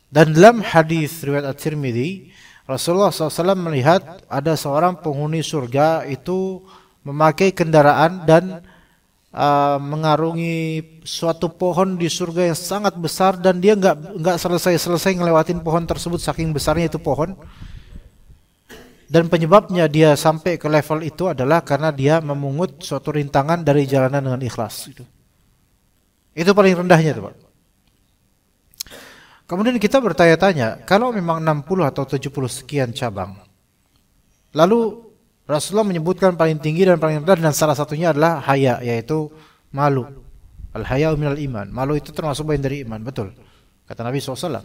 Dan dalam hadis riwayat At-Tirmidzi, Rasulullah SAW melihat ada seorang penghuni surga itu memakai kendaraan dan mengarungi suatu pohon di surga yang sangat besar, dan dia nggak selesai ngelewatin pohon tersebut saking besarnya itu pohon. Dan penyebabnya dia sampai ke level itu adalah karena dia memungut suatu rintangan dari jalanan dengan ikhlas. Itu paling rendahnya itu Pak. Kemudian kita bertanya-tanya, kalau memang 60 atau 70 sekian cabang, lalu Rasulullah menyebutkan paling tinggi dan paling rendah, dan salah satunya adalah haya, yaitu malu. Al-haya'u minal iman. Malu itu termasuk bagian dari iman, betul. Kata Nabi SAW.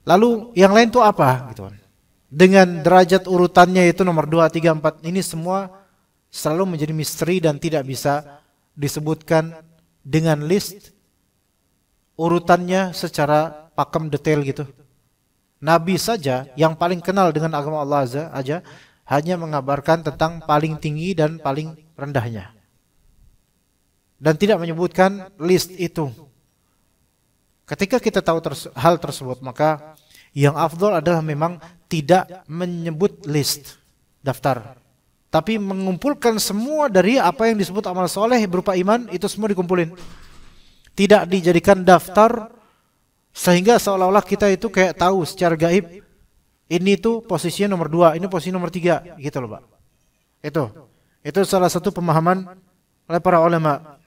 Lalu yang lain itu apa? Gitu kan. Dengan derajat urutannya itu nomor 2, 3, 4. Ini semua selalu menjadi misteri dan tidak bisa disebutkan dengan list urutannya secara pakem detail gitu. Nabi saja yang paling kenal dengan agama Allah aja hanya mengabarkan tentang paling tinggi dan paling rendahnya, dan tidak menyebutkan list itu. Ketika kita tahu hal tersebut, maka yang afdol adalah memang tidak menyebut list daftar, tapi mengumpulkan semua dari apa yang disebut amal soleh berupa iman, itu semua dikumpulin. Tidak dijadikan daftar sehingga seolah-olah kita itu kayak tahu secara gaib, ini tuh posisinya nomor 2, ini posisi nomor 3, gitu loh Pak. Itu salah satu pemahaman oleh para ulama.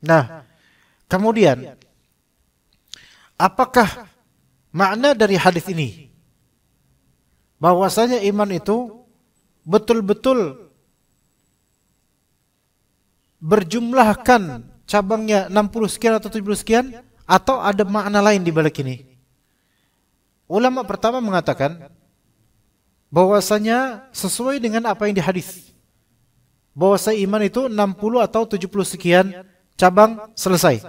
Nah, kemudian apakah makna dari hadis ini? Bahwasanya iman itu betul-betul berjumlahkan cabangnya 60 sekian atau 70 sekian, atau ada makna lain di balik ini? Ulama pertama mengatakan bahwasanya sesuai dengan apa yang di hadis, bahwasanya iman itu 60 atau 70 sekian cabang, selesai.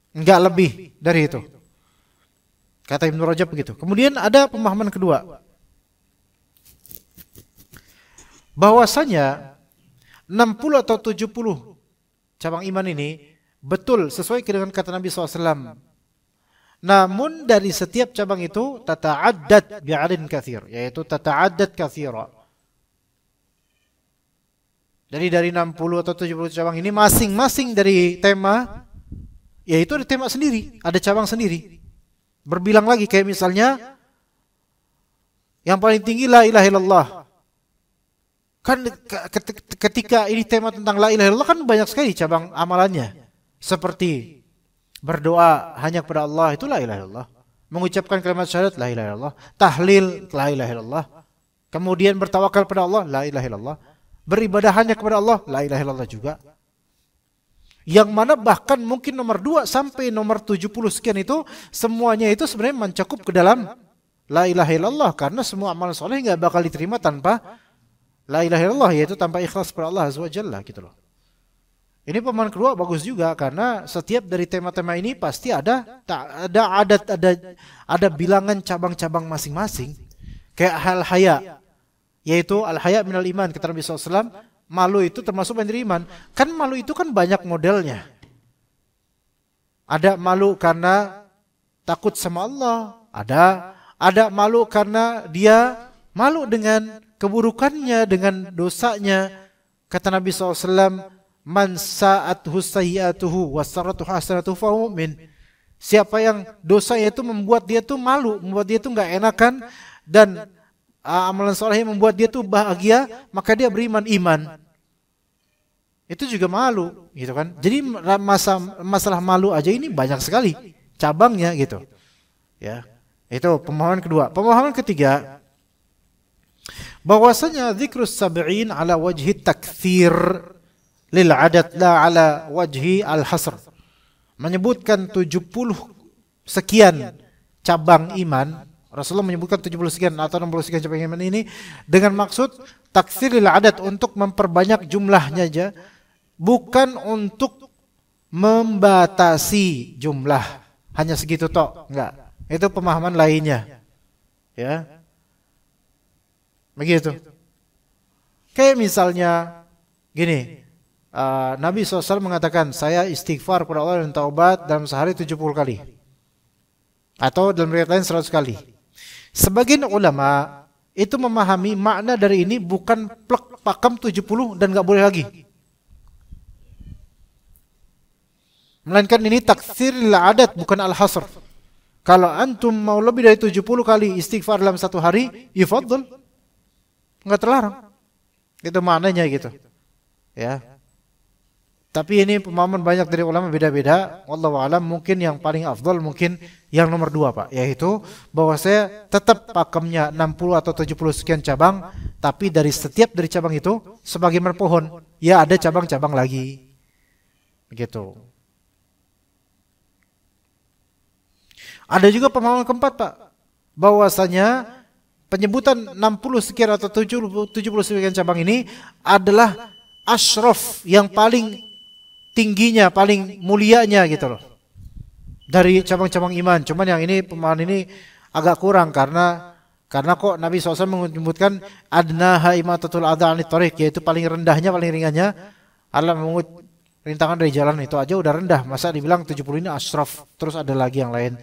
Enggak lebih dari itu. Kata Ibnu Rajab begitu. Kemudian ada pemahaman kedua, bahwasanya 60 atau 70 cabang iman ini betul sesuai dengan kata Nabi SAW. Namun dari setiap cabang itu tata'addad bi'adin katsir, yaitu tata'addad katsira. Jadi dari 60 atau 70 cabang ini masing-masing dari tema, yaitu ada tema sendiri, ada cabang sendiri. Berbilang lagi, kayak misalnya yang paling tinggi la ilaha illallah. Kan ketika ini tema tentang la ilaha illallah kan banyak sekali cabang amalannya. Seperti berdoa hanya kepada Allah, itu la ilaha illallah. Mengucapkan kalimat syahadat, la ilaha illallah. Tahlil, la ilaha illallah. Kemudian bertawakal kepada Allah, la ilaha illallah. Beribadah hanya kepada Allah, la ilaha illallah juga. Yang mana bahkan mungkin nomor 2 sampai nomor 70 sekian itu, semuanya itu sebenarnya mencakup ke dalam la ilaha illallah. Karena semua amal soleh gak bakal diterima tanpa la ilaha illallah, yaitu tanpa ikhlas kepada Allah azza wa jalla, gitu loh. Ini pemahaman kedua bagus juga, karena setiap dari tema-tema ini pasti ada bilangan cabang-cabang masing-masing. Kayak hal haya, yaitu al haya minal iman, kata Nabi SAW. Malu itu termasuk bagian iman. Kan malu itu kan banyak modelnya. Ada malu karena takut sama Allah, ada malu karena dia malu dengan keburukannya, dengan dosanya. Kata Nabi SAW, man sa'atuhu sayyi'atuhu wa sarratuhu hasanatuhu fa mu'min. Siapa yang dosanya itu membuat dia tuh malu, membuat dia tuh enggak enakan, dan amalan soleh membuat dia tuh bahagia, maka dia beriman. Itu juga malu, gitu kan? Jadi masalah malu aja ini banyak sekali cabangnya, gitu. Ya. Itu pemahaman kedua. Pemahaman ketiga, bahwasanya dzikrus sab'in ala wajhi taktsir, lil adad la ala wajhi al hasr. Menyebutkan 70 sekian cabang iman. Rasulullah menyebutkan 70 sekian atau 60 sekian cabang iman ini dengan maksud taksiril adad, untuk memperbanyak jumlahnya aja, bukan untuk membatasi jumlah. Hanya segitu tok, enggak. Itu pemahaman lainnya. Ya. Begitu. Kayak misalnya gini, Nabi SAW mengatakan, saya istighfar kepada Allah dan taubat dalam sehari 70 kali. Atau dalam riwayat lain 100 kali. Sebagian ulama itu memahami makna dari ini bukan plek pakam 70 dan gak boleh lagi. Melainkan ini taksiril adat, bukan al-hasr. Kalau antum mau lebih dari 70 kali istighfar dalam satu hari, ifadhal. Enggak terlarang. Itu maknanya gitu. Ya. Tapi ini pemahaman banyak dari ulama beda-beda. Wallahu a'lam, mungkin yang paling afdal mungkin yang nomor 2, Pak, yaitu bahwa saya tetap pakemnya 60 atau 70 sekian cabang, tapi dari setiap dari cabang itu sebagaimana pohon, ya ada cabang-cabang lagi. Begitu. Ada juga pemahaman keempat, Pak, bahwasanya penyebutan 60 sekian atau 70 sekian cabang ini adalah asyraf, yang paling tingginya, paling mulianya gitu loh, dari cabang-cabang iman. Cuman yang ini pemahaman ini agak kurang karena kok Nabi SAW menyebutkan adnaha imatatul adha anit thariq, yaitu paling rendahnya, paling ringannya adalah memungut rintangan dari jalan. Itu aja udah rendah, masa dibilang 70 ini asyraf, terus ada lagi yang lain.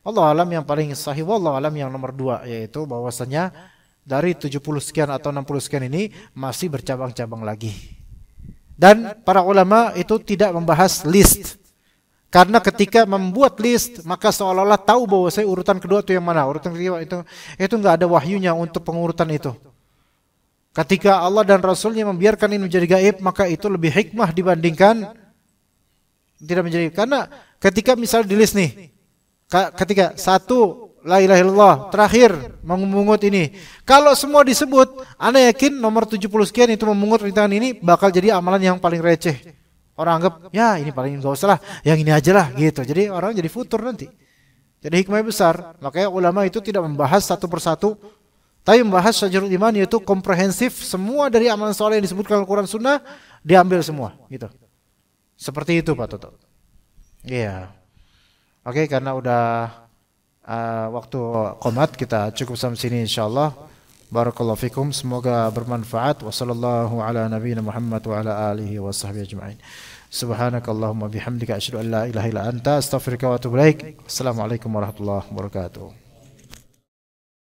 Allah alam, yang paling sahih wallahu alam yang nomor 2, yaitu bahwasanya dari 70 sekian atau 60 sekian ini masih bercabang-cabang lagi. Dan para ulama itu tidak membahas list, karena ketika membuat list maka seolah-olah tahu bahwa saya urutan kedua itu yang mana, urutan kedua itu nggak ada wahyunya untuk pengurutan itu. Ketika Allah dan Rasulnya membiarkan ini menjadi gaib, maka itu lebih hikmah dibandingkan tidak menjadi. Karena ketika misalnya di list nih, ketika 1 la ilaha illallah, terakhir memungut ini, kalau semua disebut, ana yakin nomor 70 sekian itu memungut rintangan ini bakal jadi amalan yang paling receh. Orang anggap, ya ini paling enggak usah lah, yang ini aja lah gitu. Jadi orang jadi futur nanti. Jadi hikmahnya besar. Makanya ulama itu tidak membahas satu persatu, tapi membahas syajarul iman, yaitu komprehensif, semua dari amalan soleh yang disebutkan Al-Quran Sunnah diambil semua gitu. Seperti itu, Pak Toto. Iya. Oke, karena udah waktu qomat, kita cukup sampai sini insyaallah. Barakallahu fikum, semoga bermanfaat. Wassallallahu ala nabiyina Muhammad wa ala alihi wa sahbihi ajma'in. Subhanakallahumma bihamdika asyhadu an la ilaha illa anta astaghfiruka wa atubu ilaik. Assalamualaikum warahmatullahi wabarakatuh.